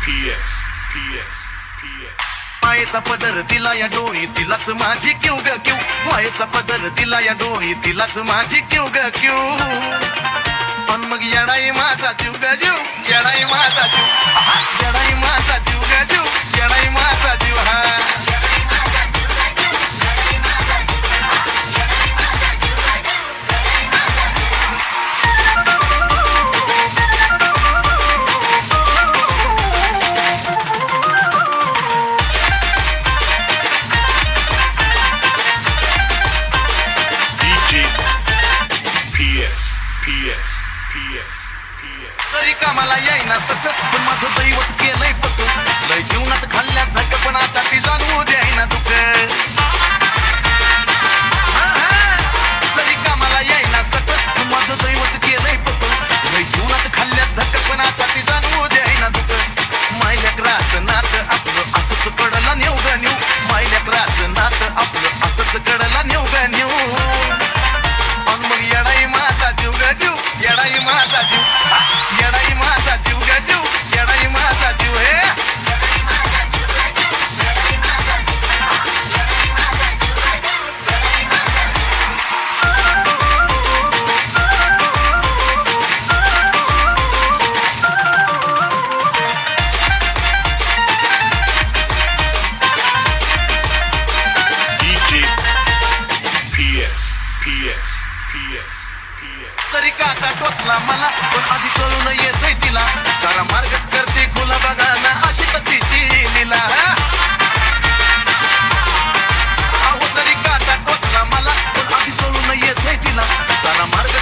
PS, PS, PS. मायेचा पदर दिला या डोळी तिलाच माझी क्यू ग क्यू. मायेचा पदर दिला या डोळी तिलाच माझी क्यू ग क्यू. पण मग येडाई माझा जीव ग जीव, येडाई माझा जीव, येडाई माझा जीव ग जीव, येडाई माझा जीव. हा PS, PS, PS, PS. तरी कामाला येईना सकत पण माझं दैवत केलंय पक. लय जीवनात खाल्ल्यात धक पण आता ती जाणवू द्यायना दुःख. तरी कामाला येईना सकत पण माझं दैवत केलंय पक. लय जीवनात खाल्ल्यात धक पण आता ती जाणवू द्यायना दुःख. मायलेकराचं नात आपलं असंच कडला नेऊ ग नेऊ. मायलेकराचं नात आपलं असंच कडला नेऊ ग नेऊ. येडाई माझा जीव ग जीव, येडाई माझा जीव, येडाई माझा जीव ग जीव, येडाई माझा जीव. हे DJ PS, PS, PS, PS. तरी काटा टोचला मला पण आधी कळून येतोय तिला. सारा मार्गच करते खुला बघा ना अशी तर तिची लीला. अहो तरी काटा टोचला मला पण आधी कळून येतोय तिला. सारा मार्ग